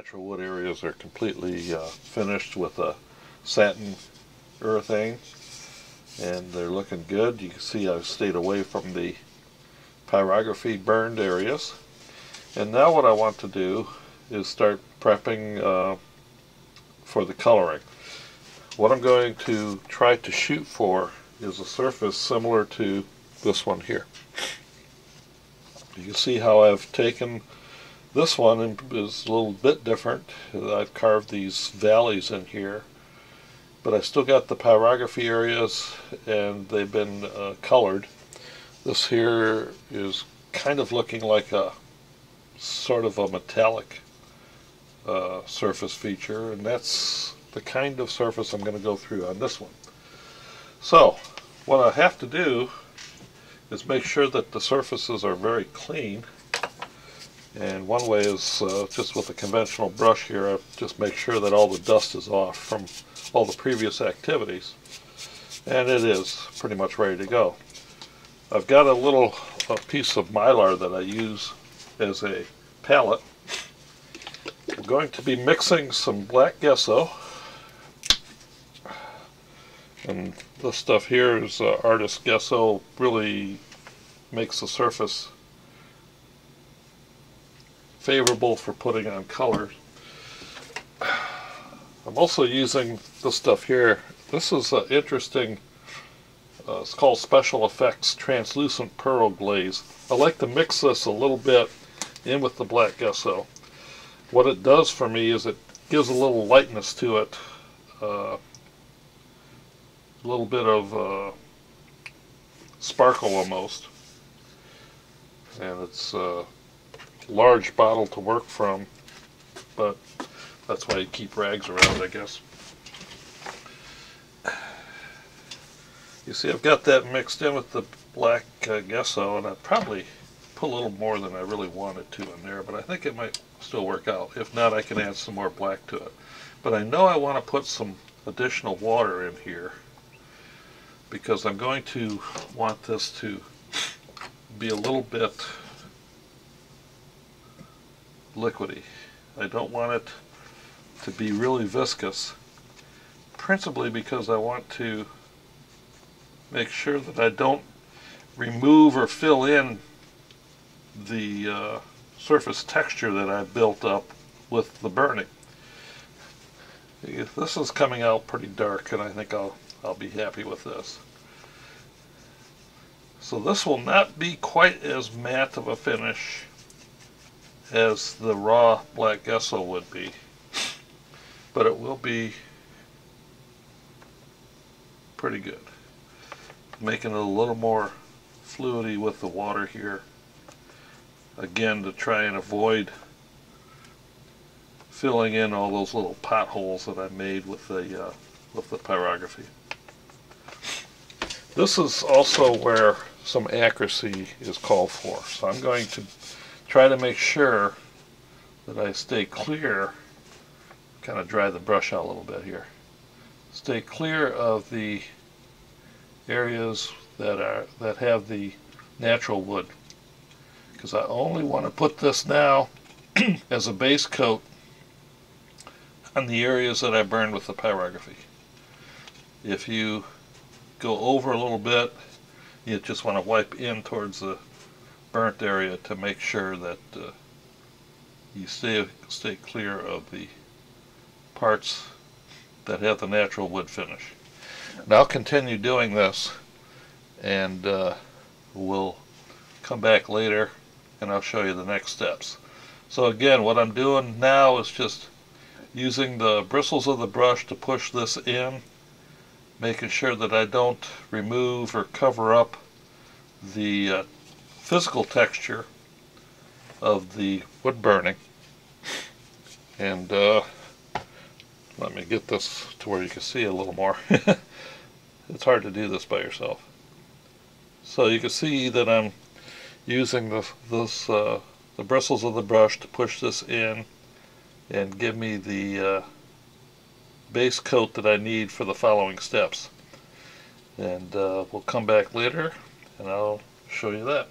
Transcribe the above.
natural wood areas are completely finished with a satin urethane, and they're looking good. You can see I've stayed away from the pyrography burned areas. And now what I want to do is start prepping for the coloring. What I'm going to try to shoot for is a surface similar to this one here. You can see how I've taken this one and is a little bit different. I've carved these valleys in here, but I still got the pyrography areas and they've been colored. This here is kind of looking like a sort of a metallic surface feature, and that's the kind of surface I'm going to go through on this one. So what I have to do is make sure that the surfaces are very clean, and one way is just with a conventional brush here, I just make sure that all the dust is off from all the previous activities, and it is pretty much ready to go. I've got a piece of mylar that I use as a palette. I'm going to be mixing some black gesso, and this stuff here is artist gesso. Really makes the surface favorable for putting on colors. I'm also using this stuff here. This is interesting. It's called Special Effects Translucent Pearl Glaze. I like to mix this a little bit in with the black gesso. What it does for me is it gives a little lightness to it, a little bit of sparkle almost, and it's a large bottle to work from, but that's why you keep rags around, I guess. You see, I've got that mixed in with the black gesso, and I probably put a little more than I really wanted to in there, but I think it might still work out. If not, I can add some more black to it. But I know I want to put some additional water in here because I'm going to want this to be a little bit liquidy. I don't want it to be really viscous, principally because I want to make sure that I don't remove or fill in the surface texture that I built up with the burning. This is coming out pretty dark, and I think I'll be happy with this. So this will not be quite as matte of a finish as the raw black gesso would be, but it will be pretty good. Making it a little more fluidy with the water here, again to try and avoid filling in all those little potholes that I made with the pyrography. This is also where some accuracy is called for, so I'm going to try to make sure that I stay clear, kind of dry the brush out a little bit here, stay clear of the areas that have the natural wood, because I only want to put this now as a base coat on the areas that I burned with the pyrography. If you go over a little bit, you just want to wipe in towards the burnt area to make sure that you stay clear of the parts that have the natural wood finish. And I'll continue doing this, and we'll come back later and I'll show you the next steps. So again, what I'm doing now is just using the bristles of the brush to push this in, making sure that I don't remove or cover up the physical texture of the wood burning. And let me get this to where you can see a little more. It's hard to do this by yourself. So you can see that I'm using the bristles of the brush to push this in and give me the base coat that I need for the following steps. And we'll come back later and I'll show you that.